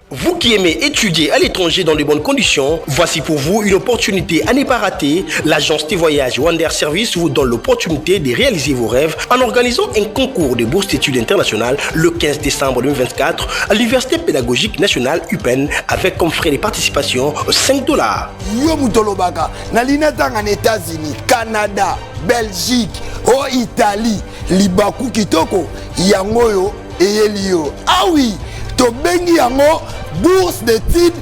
Vous qui aimez étudier à l'étranger dans de bonnes conditions, voici pour vous une opportunité à ne pas rater. L'agence des voyages Wander Service vous donne l'opportunité de réaliser vos rêves en organisant un concours de bourse d'études internationales le 15 décembre 2024 à l'Université pédagogique nationale UPenn avec comme frais de participation $5. Yo mutolobaka, nalina tanga en États-Unis, Canada, Belgique, Italie, Libaku kitoko, yangoyo eyelio. Ah oui, to bengi yango bourse d'études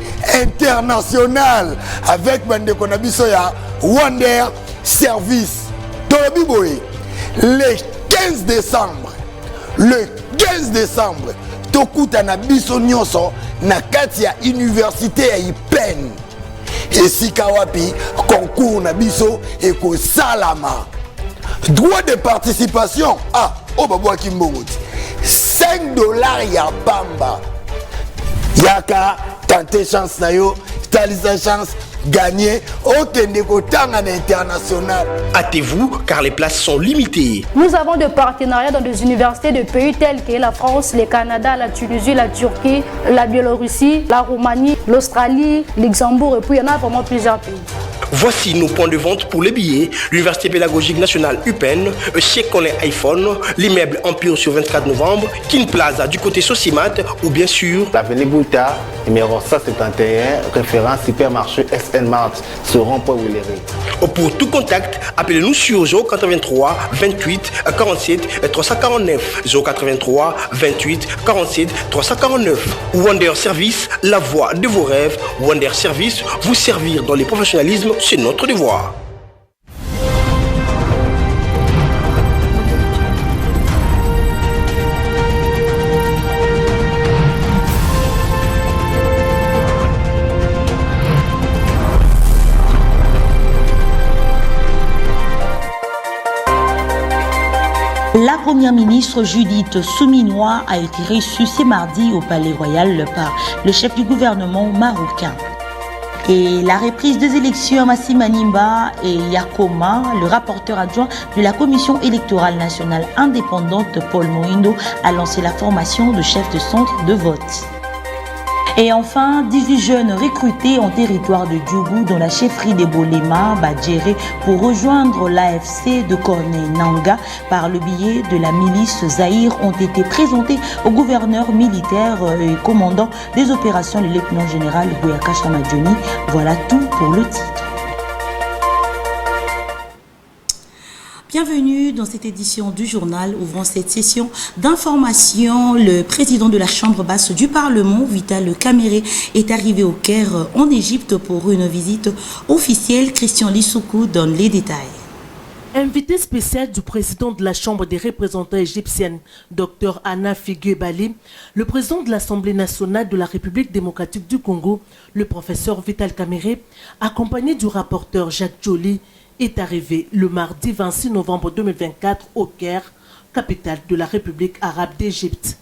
internationales avec bande konabiso ya Wander Service. Tolobi boye, le 15 décembre, tokuta na biso nyonso na kati ya université ya UPenn. Et si kawapi concours na biso eko salama. Droit de participation babwa kimbongoti $5 ya bamba. Yaka tenter chance na yo, talisa chance gagner okende kotanga na international. Hâtez-vous car les places sont limitées. Nous avons des partenariats dans des universités de pays tels que la France, le Canada, la Tunisie, la Turquie, la Biélorussie, la Roumanie, l'Australie, Luxembourg et puis il y en a vraiment plusieurs pays. Voici nos points de vente pour les billets. L'Université pédagogique nationale UPenn, chez Colin iPhone, l'immeuble Empire sur 24 novembre, Kin Plaza du côté Sosimat ou bien sûr l'avenue Bouta, numéro 171, référence supermarché SN Mart sur rond-point Willery. Pour tout contact, appelez-nous sur 083 28 47 349 083 28 47 349. Wander Service, la voie de vos rêves. Wander Service, vous servir dans les professionnalismes, c'est notre devoir. La première ministre Judith Souminois a été reçue ce mardi au Palais Royal par le chef du gouvernement marocain. Et la reprise des élections à Massimanimba et Yakoma, le rapporteur adjoint de la Commission électorale nationale indépendante Paul Moindo, a lancé la formation de chefs de centre de vote. Et enfin, 18 jeunes recrutés en territoire de Djougou dans la chefferie des Bolema, Badjéré, pour rejoindre l'AFC de Corné-Nanga par le biais de la milice Zahir ont été présentés au gouverneur militaire et commandant des opérations, le lieutenant général Boyaka Chamadjoni. Voilà tout pour le titre. Bienvenue dans cette édition du journal. Ouvrant cette session d'information, le président de la Chambre basse du Parlement, Vital Kamerhe, est arrivé au Caire en Égypte pour une visite officielle. Christian Lissoukou donne les détails. Invité spécial du président de la Chambre des représentants égyptienne, Dr Anafi Gebali, le président de l'Assemblée nationale de la République démocratique du Congo, le professeur Vital Kamerhe, accompagné du rapporteur Jacques Joly, est arrivé le mardi 26 novembre 2024 au Caire, capitale de la République arabe d'Égypte.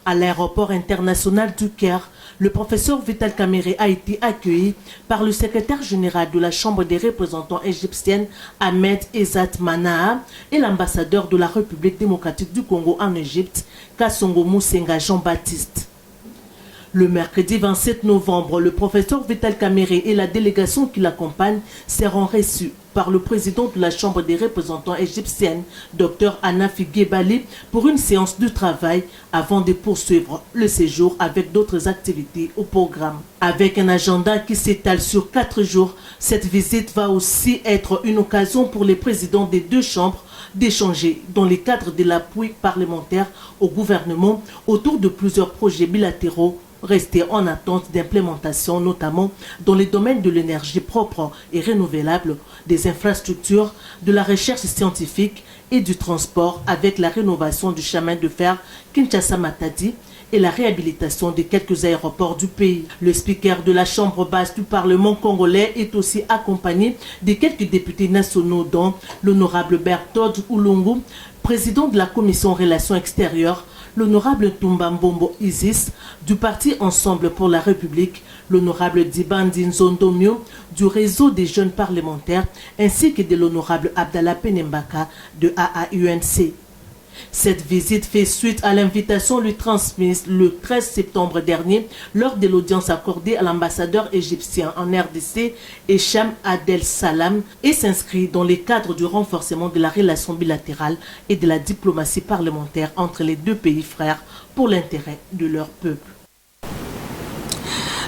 À l'aéroport international du Caire, le professeur Vital Kamerhe a été accueilli par le secrétaire général de la Chambre des représentants égyptienne, Ahmed Ezzat Manaa, et l'ambassadeur de la République démocratique du Congo en Égypte, Kassongo Moussenga Jean-Baptiste. Le mercredi 27 novembre, le professeur Vital Kamerhe et la délégation qui l'accompagne seront reçus par le président de la Chambre des représentants égyptienne, Dr Anafi Gebali, pour une séance de travail avant de poursuivre le séjour avec d'autres activités au programme. Avec un agenda qui s'étale sur 4 jours, cette visite va aussi être une occasion pour les présidents des deux chambres d'échanger dans le cadre de l'appui parlementaire au gouvernement autour de plusieurs projets bilatéraux restés en attente d'implémentation, notamment dans les domaines de l'énergie propre et renouvelable, des infrastructures, de la recherche scientifique et du transport, avec la rénovation du chemin de fer Kinshasa-Matadi et la réhabilitation de quelques aéroports du pays. Le speaker de la Chambre basse du Parlement congolais est aussi accompagné de quelques députés nationaux, dont l'honorable Berthold Oulungu, président de la Commission Relations extérieures, l'honorable Tumbambombo Isis du parti Ensemble pour la République, l'honorable Dibandi Nzondomio du réseau des jeunes parlementaires, ainsi que de l'honorable Abdallah Penembaka de AAUNC. Cette visite fait suite à l'invitation lui transmise le 13 septembre dernier lors de l'audience accordée à l'ambassadeur égyptien en RDC, Hicham Adel Salam, et s'inscrit dans le cadre du renforcement de la relation bilatérale et de la diplomatie parlementaire entre les deux pays frères pour l'intérêt de leur peuple.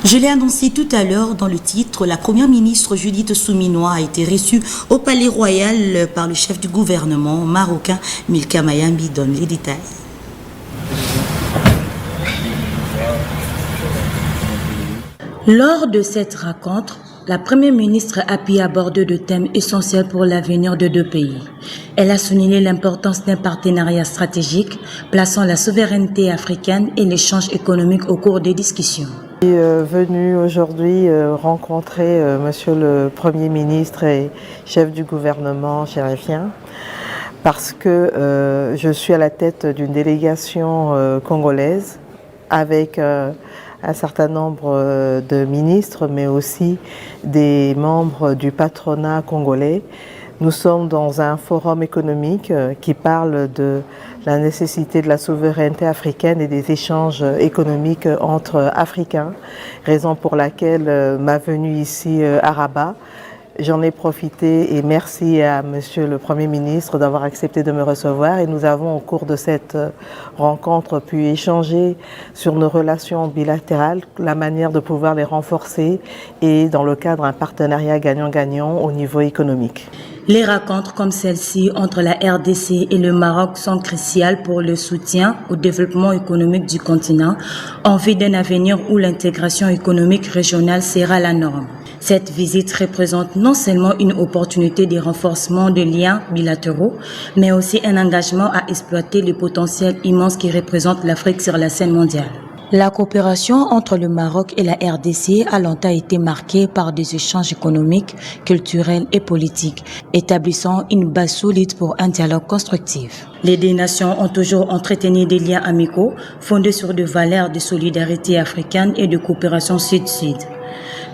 Je l'ai annoncé tout à l'heure dans le titre, la première ministre Judith Souminois a été reçue au Palais Royal par le chef du gouvernement marocain Milka Mayambi. Donne les détails. Lors de cette rencontre, la première ministre a pu aborder deux thèmes essentiels pour l'avenir de deux pays. Elle a souligné l'importance d'un partenariat stratégique, plaçant la souveraineté africaine et l'échange économique au cours des discussions. Je suis venu aujourd'hui rencontrer Monsieur le Premier ministre et chef du gouvernement chérifien parce que je suis à la tête d'une délégation congolaise avec un certain nombre de ministres, mais aussi des membres du patronat congolais. Nous sommes dans un forum économique qui parle de la nécessité de la souveraineté africaine et des échanges économiques entre Africains, raison pour laquelle ma venue ici à Rabat. J'en ai profité et merci à Monsieur le Premier ministre d'avoir accepté de me recevoir et nous avons au cours de cette rencontre pu échanger sur nos relations bilatérales, la manière de pouvoir les renforcer et dans le cadre d'un partenariat gagnant-gagnant au niveau économique. Les rencontres comme celle-ci entre la RDC et le Maroc sont cruciales pour le soutien au développement économique du continent en vue d'un avenir où l'intégration économique régionale sera la norme. Cette visite représente non seulement une opportunité de renforcement des liens bilatéraux, mais aussi un engagement à exploiter le potentiel immense qui représente l'Afrique sur la scène mondiale. La coopération entre le Maroc et la RDC a longtemps été marquée par des échanges économiques, culturels et politiques, établissant une base solide pour un dialogue constructif. Les deux nations ont toujours entretenu des liens amicaux fondés sur des valeurs de solidarité africaine et de coopération sud-sud.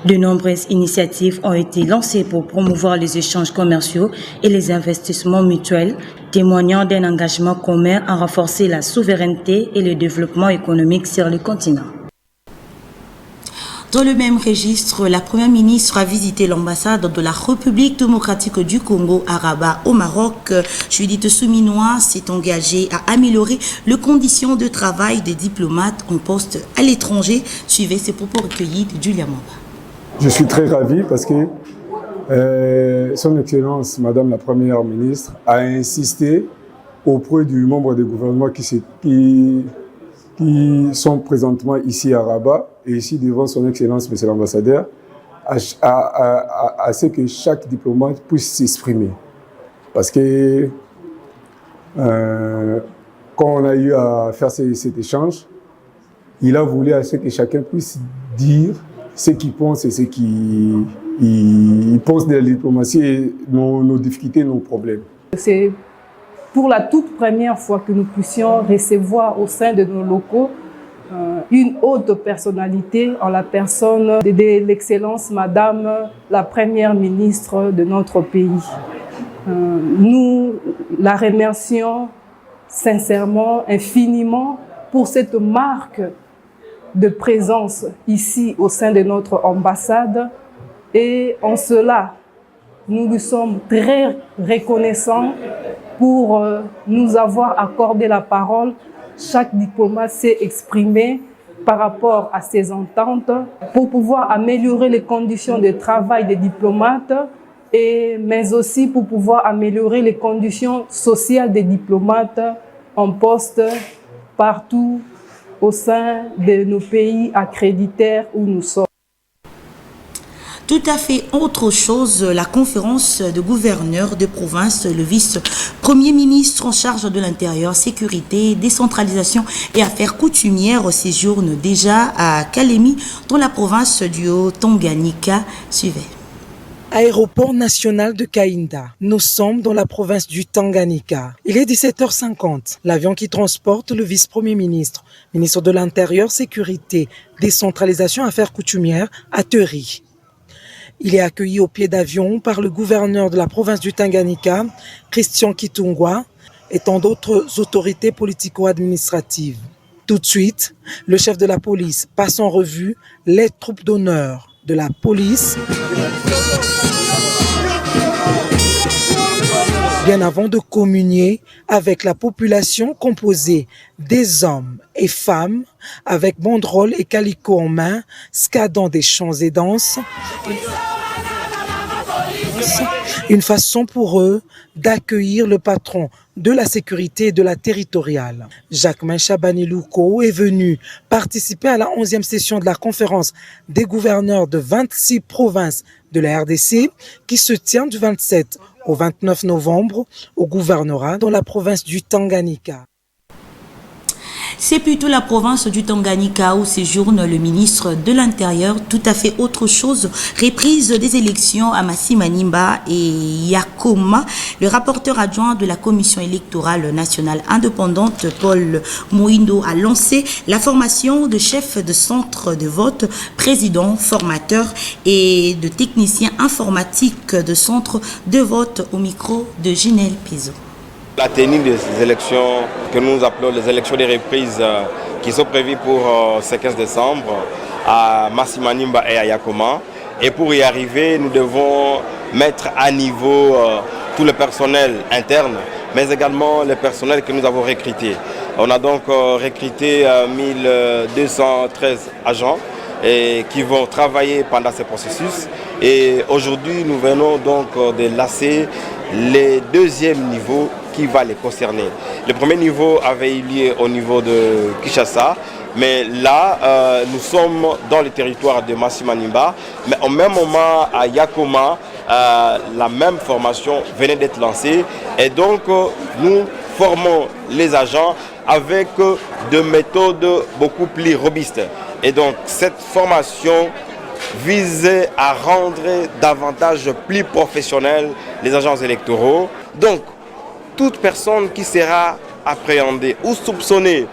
De nombreuses initiatives ont été lancées pour promouvoir les échanges commerciaux et les investissements mutuels, témoignant d'un engagement commun à renforcer la souveraineté et le développement économique sur le continent. Dans le même registre, la Première ministre a visité l'ambassade de la République démocratique du Congo à Rabat au Maroc. Judith Souminois s'est engagée à améliorer les conditions de travail des diplomates en poste à l'étranger. Suivez ces propos recueillis de Julia Mamba. Je suis très ravi parce que Son Excellence, Madame la Première ministre, a insisté auprès du membre du gouvernement qui sont présentement ici à Rabat et ici devant Son Excellence, Monsieur l'Ambassadeur, à ce que chaque diplomate puisse s'exprimer. Parce que quand on a eu à faire cet échange, il a voulu à ce que chacun puisse dire ce qu'il pense et ce qu'il pense de la diplomatie et nos difficultés, nos problèmes. C'est pour la toute première fois que nous puissions recevoir au sein de nos locaux une haute personnalité en la personne de l'excellence Madame la Première ministre de notre pays. Nous la remercions sincèrement, infiniment pour cette marque de présence ici au sein de notre ambassade et en cela, nous lui sommes très reconnaissants pour nous avoir accordé la parole. Chaque diplomate s'est exprimé par rapport à ses ententes pour pouvoir améliorer les conditions de travail des diplomates, mais aussi pour pouvoir améliorer les conditions sociales des diplomates en poste partout au sein de nos pays accréditaires où nous sommes. Tout à fait autre chose, la conférence de gouverneurs de province, le vice-premier ministre en charge de l'intérieur, sécurité, décentralisation et affaires coutumières séjourne déjà à Kalemi, dans la province du Haut-Tanganyika. Suivez. Aéroport national de Kainda. Nous sommes dans la province du Tanganyika. Il est 17h50. L'avion qui transporte le vice-premier ministre, ministre de l'Intérieur, Sécurité, Décentralisation, Affaires coutumières, atterrit. Il est accueilli au pied d'avion par le gouverneur de la province du Tanganyika, Christian Kitungwa, et tant d'autres autorités politico-administratives. Tout de suite, le chef de la police passe en revue les troupes d'honneur de la police. Bien avant de communier avec la population composée des hommes et femmes, avec banderoles et calicots en main, scadant des chants et danses. Une façon pour eux d'accueillir le patron de la sécurité et de la territoriale. Jacquemain Chabani-Louko est venu participer à la 11e session de la conférence des gouverneurs de 26 provinces de la RDC qui se tient du 27 au 29 novembre au gouvernorat dans la province du Tanganyika. C'est plutôt la province du Tanganyika où séjourne le ministre de l'Intérieur. Tout à fait autre chose. Reprise des élections à Massi-Manimba et Yakoma. Le rapporteur adjoint de la Commission électorale nationale indépendante, Paul Moindo, a lancé la formation de chefs de centre de vote, présidents, formateurs et de techniciens informatiques de centre de vote au micro de Ginelle Pizo. La tenue des élections que nous appelons les élections de reprise qui sont prévues pour ce 15 décembre à Massi-Manimba et à Yakoma. Et pour y arriver, nous devons mettre à niveau tout le personnel interne, mais également le personnel que nous avons recruté. On a donc recruté 1213 agents qui vont travailler pendant ce processus. Et aujourd'hui, nous venons donc de lancer les deuxièmes niveaux qui va les concerner. Le premier niveau avait eu lieu au niveau de Kinshasa, mais là, nous sommes dans le territoire de Massi-Manimba, mais au même moment à Yakoma, la même formation venait d'être lancée et donc nous formons les agents avec des méthodes beaucoup plus robustes. Et donc cette formation visait à rendre davantage plus professionnels les agents électoraux. Donc, toute personne qui sera appréhendée ou soupçonnée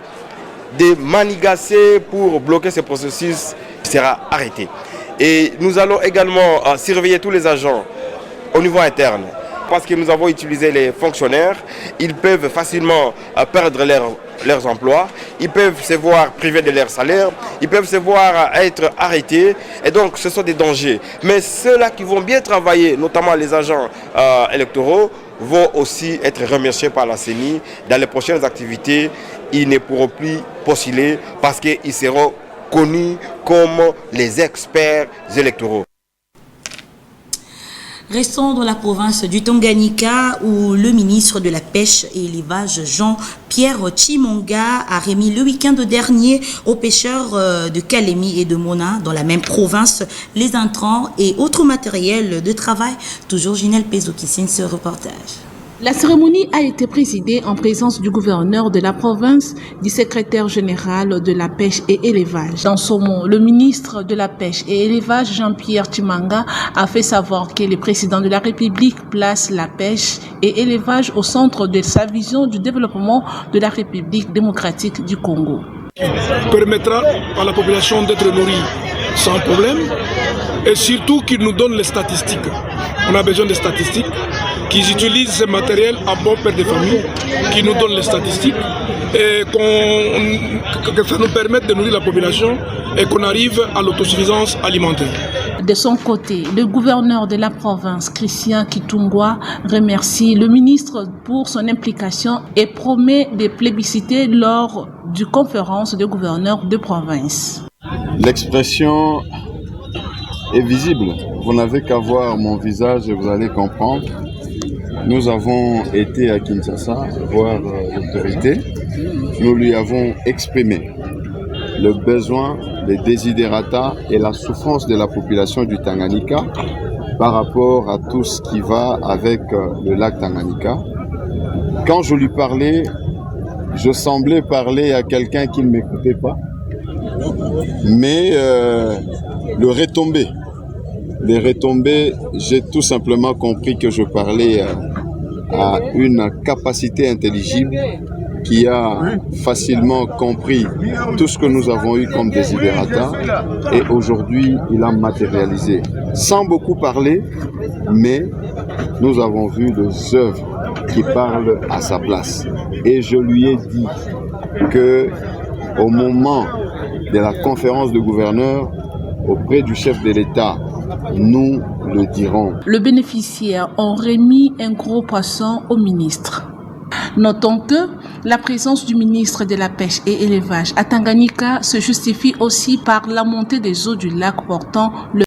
de manigancer pour bloquer ce processus sera arrêtée. Et nous allons également surveiller tous les agents au niveau interne. Parce que nous avons utilisé les fonctionnaires, ils peuvent facilement perdre leurs emplois, ils peuvent se voir privés de leur salaire, ils peuvent se voir être arrêtés, et donc ce sont des dangers. Mais ceux-là qui vont bien travailler, notamment les agents électoraux, vont aussi être remerciés par la CENI. Dans les prochaines activités, ils ne pourront plus postuler parce qu'ils seront connus comme les experts électoraux. Restons dans la province du Tanganyika où le ministre de la Pêche et l'Élevage Jean-Pierre Chimonga a remis le week-end dernier aux pêcheurs de Kalemi et de Mona dans la même province les intrants et autres matériels de travail. Toujours Ginelle Pezo qui signe ce reportage. La cérémonie a été présidée en présence du gouverneur de la province, du secrétaire général de la pêche et élevage. Dans son mot, le ministre de la pêche et élevage, Jean-Pierre Chimonga, a fait savoir que le président de la République place la pêche et élevage au centre de sa vision du développement de la République démocratique du Congo. Permettra à la population d'être nourrie sans problème et surtout qu'il nous donne les statistiques. On a besoin des statistiques, qu'ils utilisent ce matériel à bon père de famille, qui nous donnent les statistiques et que ça nous permette de nourrir la population et qu'on arrive à l'autosuffisance alimentaire. De son côté, le gouverneur de la province, Christian Kitungwa, remercie le ministre pour son implication et promet de plébisciter lors du conférence de gouverneurs de province. L'expression est visible. Vous n'avez qu'à voir mon visage et vous allez comprendre. Nous avons été à Kinshasa voir l'autorité. Nous lui avons exprimé le besoin, les desiderata et la souffrance de la population du Tanganyika par rapport à tout ce qui va avec le lac Tanganyika. Quand je lui parlais, je semblais parler à quelqu'un qui ne m'écoutait pas. Mais les retombées, j'ai tout simplement compris que je parlais à une capacité intelligible qui a facilement compris tout ce que nous avons eu comme desiderata et aujourd'hui il a matérialisé. Sans beaucoup parler, mais nous avons vu des œuvres qui parle à sa place. Et je lui ai dit que au moment de la conférence de gouverneurs auprès du chef de l'État, nous le dirons. Le bénéficiaire a remis un gros poisson au ministre. Notons que la présence du ministre de la Pêche et Élevage à Tanganyika se justifie aussi par la montée des eaux du lac portant le...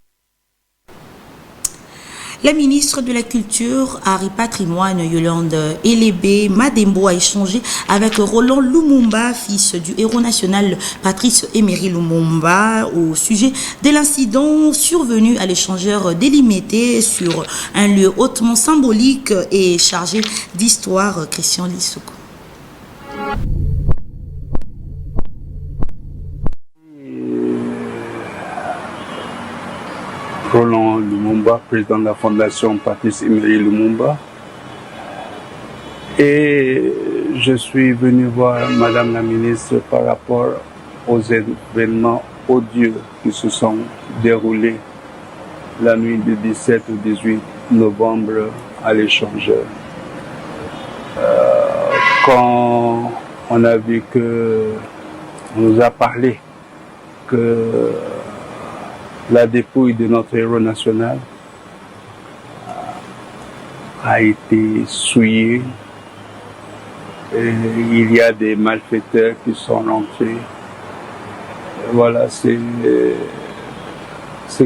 La ministre de la Culture, Art et Patrimoine, Yolande Elébé Madembo, a échangé avec Roland Lumumba, fils du héros national Patrice Emery Lumumba, au sujet de l'incident survenu à l'échangeur délimité sur un lieu hautement symbolique et chargé d'histoire. Christian Lissoukou. Roland Lumumba, président de la fondation Patrice Emery Lumumba. Et je suis venu voir Madame la ministre par rapport aux événements odieux qui se sont déroulés la nuit du 17 au 18 novembre à l'échangeur. Quand on a vu que, on nous a parlé que la dépouille de notre héros national a été souillée. Et il y a des malfaiteurs qui sont rentrés. Voilà, c'est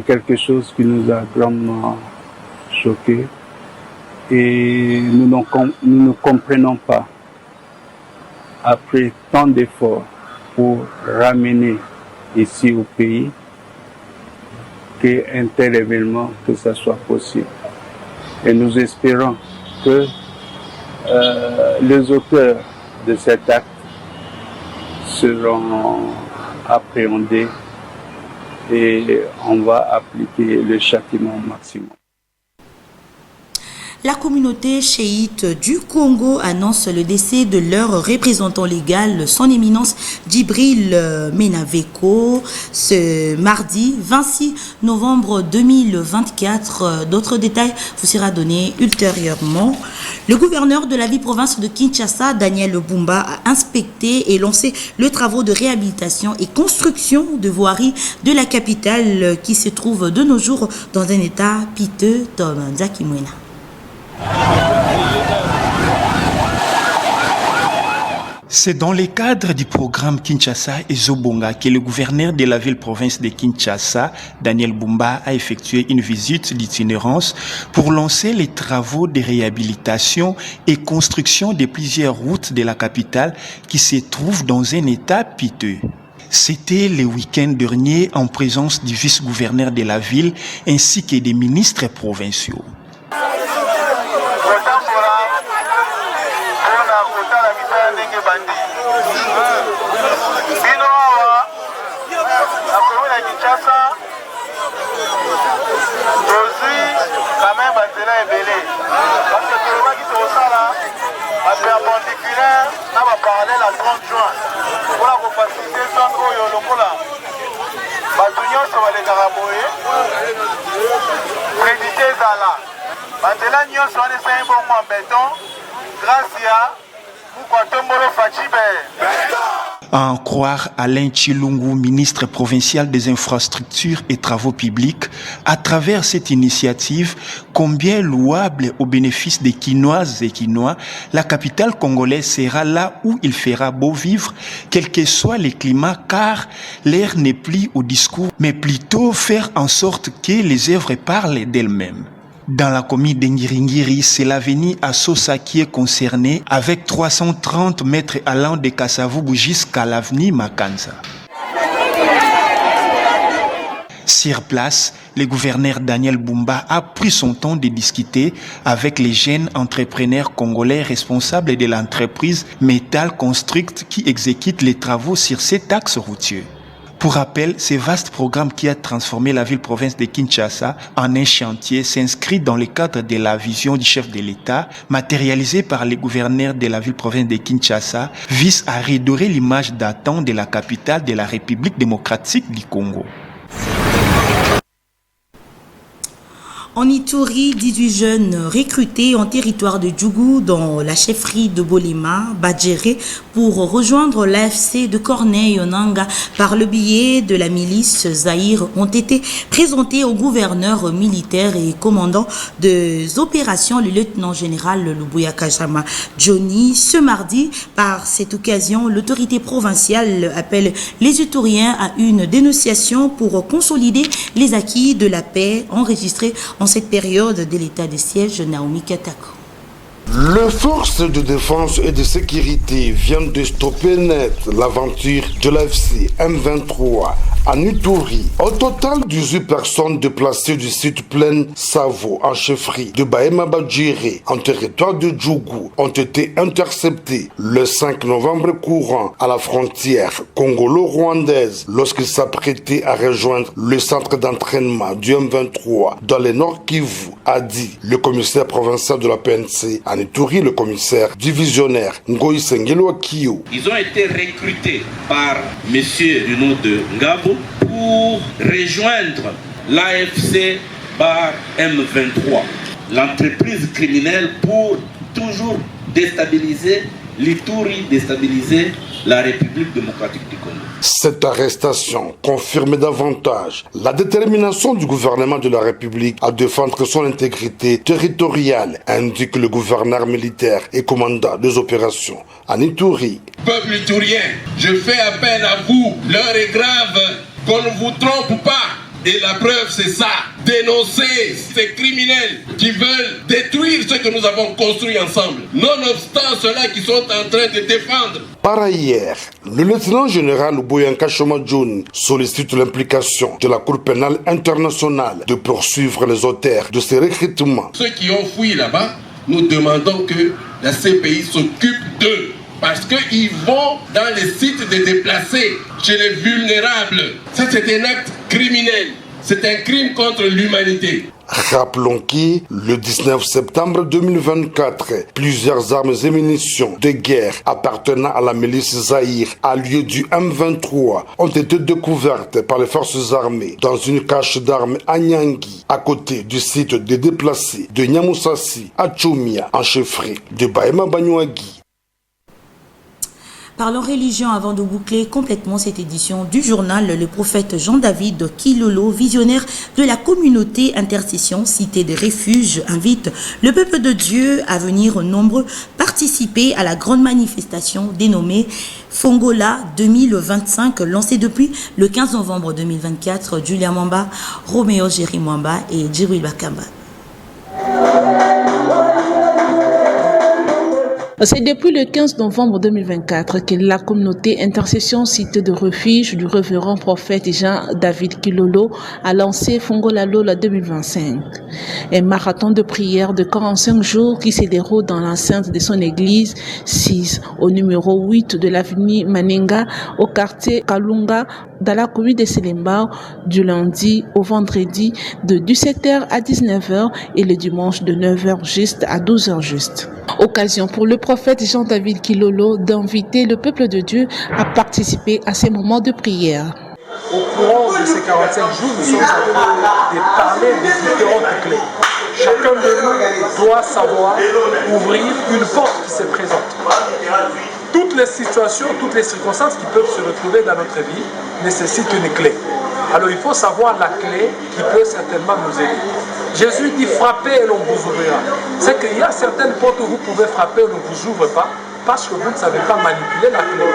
quelque chose qui nous a grandement choqués. Et nous ne comprenons pas, après tant d'efforts pour ramener ici au pays, qu'un tel événement, que ça soit possible. Et nous espérons que les auteurs de cet acte seront appréhendés et on va appliquer le châtiment maximum. La communauté chiite du Congo annonce le décès de leur représentant légal, son éminence Djibril Menaveko, ce mardi 26 novembre 2024. D'autres détails vous sera donné ultérieurement. Le gouverneur de la ville-province de Kinshasa, Daniel Bumba, a inspecté et lancé le travaux de réhabilitation et construction de voiries de la capitale qui se trouve de nos jours dans un état piteux. Tom Nzakimwena. C'est dans le cadre du programme Kinshasa et Zobonga que le gouverneur de la ville-province de Kinshasa, Daniel Bumba, a effectué une visite d'itinérance pour lancer les travaux de réhabilitation et construction de plusieurs routes de la capitale qui se trouvent dans un état piteux. C'était le week-end dernier en présence du vice-gouverneur de la ville ainsi que des ministres provinciaux. À en croire Alain Chilungu, ministre provincial des infrastructures et travaux publics, à travers cette initiative, combien louable au bénéfice des Quinoises et Quinois, la capitale congolaise sera là où il fera beau vivre, quel que soit le climat, car l'air n'est plus au discours, mais plutôt faire en sorte que les œuvres parlent d'elles-mêmes. Dans la commune d'Engiringiri, c'est l'avenue à Sosa qui est concernée avec 330 mètres allant de Kasavubu jusqu'à l'avenue Makanza. Sur place, le gouverneur Daniel Bumba a pris son temps de discuter avec les jeunes entrepreneurs congolais responsables de l'entreprise Metal Construct qui exécute les travaux sur cet axe routier. Pour rappel, ce vaste programme qui a transformé la ville-province de Kinshasa en un chantier s'inscrit dans le cadre de la vision du chef de l'État, matérialisée par le gouverneur de la ville-province de Kinshasa, vise à redorer l'image datant de la capitale de la République démocratique du Congo. En Ituri, 18 jeunes recrutés en territoire de Djougou dans la chefferie de Bolima, Badjéré, pour rejoindre l'AFC de Corneille-Onanga par le biais de la milice Zaïre ont été présentés au gouverneur militaire et commandant des opérations, le lieutenant-général Lubuya Kajama Johnny. Ce mardi, par cette occasion, l'autorité provinciale appelle les Ituriens à une dénonciation pour consolider les acquis de la paix enregistrés en cette période de l'état de siège. Naomi Katako. Les forces de défense et de sécurité viennent de stopper net l'aventure de l'AFC M23 à Ituri. Au total, 18 personnes déplacées du site plein Savo en chefferie de Bahema Badjéré en territoire de Djougou ont été interceptées le 5 novembre courant à la frontière congolo-rwandaise lorsqu'ils s'apprêtaient à rejoindre le centre d'entraînement du M23 dans le Nord Kivu, a dit le commissaire provincial de la PNC en Ituri, le commissaire divisionnaire Ngoï Sengelo Akio. Ils ont été recrutés par monsieur du nom de Ngabo pour rejoindre l'AFC M23, l'entreprise criminelle pour toujours déstabiliser l'Ituri, déstabiliser la République démocratique du Congo. Cette arrestation confirme davantage la détermination du gouvernement de la République à défendre son intégrité territoriale, indique le gouverneur militaire et commandant des opérations en Ituri. Peuple iturien, je fais appel à vous. L'heure est grave, qu'on ne vous trompe pas. Et la preuve, c'est ça. Dénoncer ces criminels qui veulent détruire ce que nous avons construit ensemble. Nonobstant ceux-là qui sont en train de défendre. Par ailleurs, le lieutenant-général Boyanka Shomadjoun sollicite l'implication de la Cour pénale internationale de poursuivre les auteurs de ces recrutements. Ceux qui ont fui là-bas, nous demandons que la CPI s'occupe d'eux. Parce qu'ils vont dans les sites de déplacés, chez les vulnérables. Ça, c'est un acte criminel. C'est un crime contre l'humanité. Rappelons que le 19 septembre 2024, plusieurs armes et munitions de guerre appartenant à la milice Zaïre à lieu du M23 ont été découvertes par les forces armées dans une cache d'armes à Nyangi, à côté du site des déplacés de Nyamusasi à Tchoumia, en chefferie de Bahema Banyuagi. Parlons religion avant de boucler complètement cette édition du journal. Le prophète Jean-David Kilolo, visionnaire de la communauté intercession cité de refuge, invite le peuple de Dieu à venir nombreux participer à la grande manifestation dénommée Fongola 2025, lancée depuis le 15 novembre 2024. Julia Mwamba, Roméo Jéry Mwamba et Djibril Bakamba. C'est depuis le 15 novembre 2024 que la communauté intercession cité de refuge du révérend prophète Jean-David Kilolo a lancé Fongola Lola 2025. Un marathon de prière de 45 jours qui se déroule dans l'enceinte de son église 6 au numéro 8 de l'avenue Manenga au quartier Kalunga dans la commune de Selemba du lundi au vendredi de 17h à 19h et le dimanche de 9h juste à 12h juste. Occasion pour le prophète Jean-David Kilolo d'inviter le peuple de Dieu à participer à ces moments de prière. Au courant de ces 45 jours, nous sommes en train de parler des différentes clés. Chacun de nous doit savoir ouvrir une porte qui se présente. Toutes les situations, toutes les circonstances qui peuvent se retrouver dans notre vie nécessitent une clé. Alors il faut savoir la clé qui peut certainement nous aider. Jésus dit frappez et l'on vous ouvrira. C'est qu'il y a certaines portes où vous pouvez frapper et on ne vous ouvre pas parce que vous ne savez pas manipuler la clé.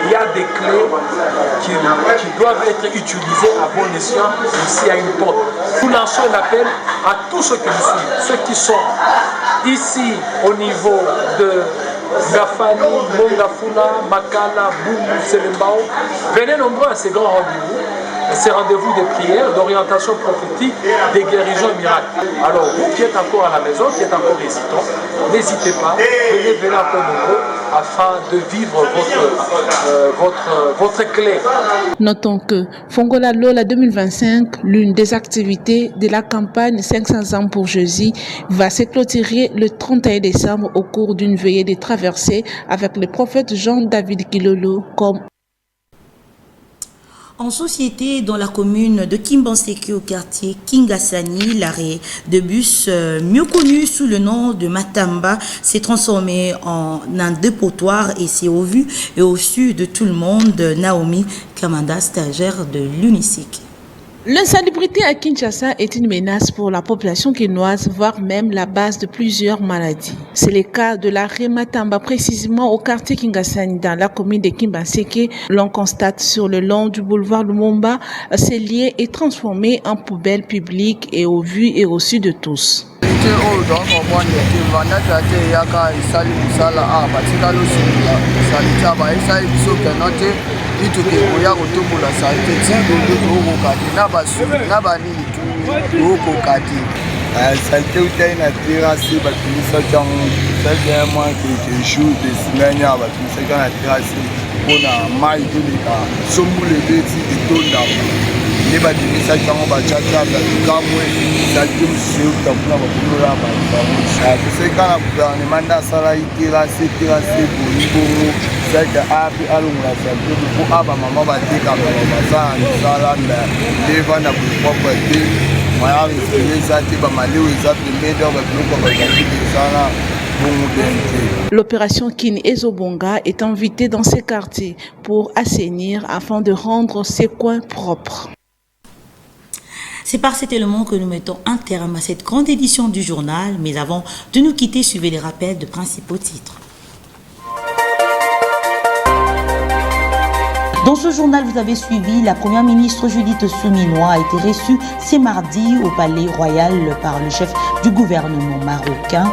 Il y a des clés qui doivent être utilisées à bon escient s'il y a une porte. Nous lançons un appel à tous ceux qui nous suivent, ceux qui sont ici au niveau de Gafani, Mongafuna, Makala, Boumou, Selembao. Venez nombreux à ces grands rendez-vous. Ces rendez-vous de prière, d'orientation prophétique, des guérisons et miracles. Alors vous qui êtes encore à la maison, qui êtes encore hésitant, n'hésitez pas, venez encore nombreux afin de vivre votre clé. Notons que Fongola Lola 2025, l'une des activités de la campagne 500 ans pour Jésus, va se clôturer le 31 décembre au cours d'une veillée de traversée avec le prophète Jean-David Kilolo comme En société, dans la commune de Kimbanseke au quartier Kingasani, l'arrêt de bus, mieux connu sous le nom de Matamba, s'est transformé en un dépotoir et c'est au vu et au su de tout le monde. Naomi Kamanda, stagiaire de l'UNICIC. L'insalubrité à Kinshasa est une menace pour la population quinoise, voire même la base de plusieurs maladies. C'est le cas de l'arrêt Matamba, précisément au quartier Kingasani, dans la commune de Kimbanseke. L'on constate sur le long du boulevard Lumumba, ce lieu est transformé en poubelle publique et au vu et au su de tous. ituke oya kotombola salite tidondo okokati na banini okokati salite utai na terrasse batumisaki yango saki mwa quelque chose de sinanya batumisaki na terrasse mpona mai toleka sombule beti etondama nde batumisaki yango bacaka batukamwe salite mosusu euta mpona bakolola bango toseka na gouvernement nde asalaki terrasse bonibongo saka api alongola salite po aba mama batekaka basala misala ndevanda propre te moya respire eza te bamaleo eza pembeni ao babiloko bazaki ezala bongo bien te. L'opération Kin Ezobonga est invitée dans ces quartiers pour assainir afin de rendre ces coins propres. C'est par cet élément que nous mettons un terme à cette grande édition du journal, mais avant de nous quitter, suivez les rappels de principaux titres. Dans ce journal, vous avez suivi, la première ministre Judith Suminwa a été reçue ce mardi au Palais Royal par le chef du gouvernement marocain.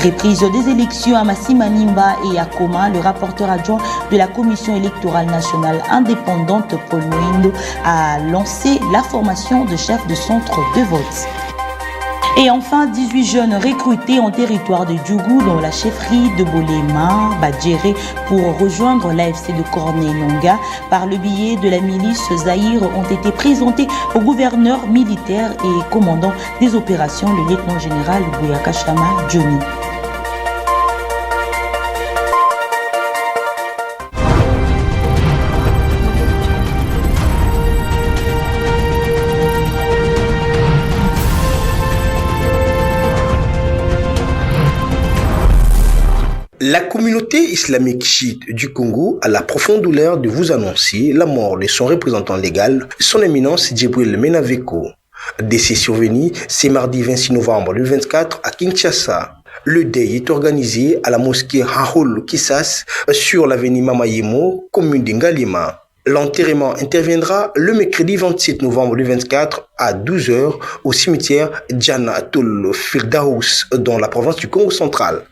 Reprise des élections à Massi-Manimba et à Koma, le rapporteur adjoint de la Commission électorale nationale indépendante, Paul Moindo, a lancé la formation de chefs de centre de vote. Et enfin, 18 jeunes recrutés en territoire de Djougou dans la chefferie de Bolema, Badjéré, pour rejoindre l'AFC de Corneille-Longa par le biais de la milice Zahir ont été présentés au gouverneur militaire et commandant des opérations, le lieutenant-général Bouyaka Chama Johnny. La communauté islamique chiite du Congo a la profonde douleur de vous annoncer la mort de son représentant légal, son éminence Djibril Menaveko. Décès survenu ce mardi 26 novembre 2024 à Kinshasa. Le deuil est organisé à la mosquée Rahul Kissas sur l'avenue Mamayemo, commune d'Ngalima. L'enterrement interviendra le mercredi 27 novembre 2024 à 12h au cimetière Djanatul Firdaus dans la province du Congo central.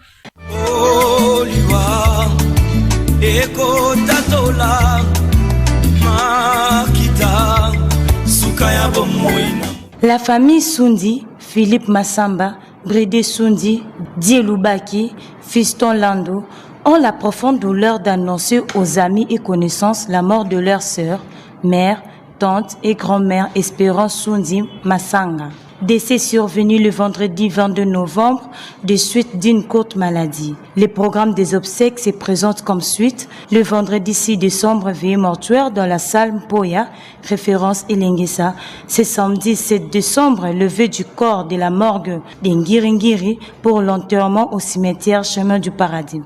La famille Sundi, Philippe Massamba, Brédé Sundi, Dieloubaki, Fiston Lando ont la profonde douleur d'annoncer aux amis et connaissances la mort de leur sœur, mère, tante et grand-mère Espérance Sundi Massanga. Décès survenu le vendredi 22 novembre de suite d'une courte maladie. Les programmes des obsèques se présentent comme suite. Le vendredi 6 décembre, veillée mortuaire dans la salle Mpoya, référence Elengesa. Ce samedi 7 décembre, levée du corps de la morgue d'Ngiringiri pour l'enterrement au cimetière Chemin du Paradis.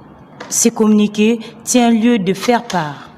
Ce communiqué tient lieu de faire part.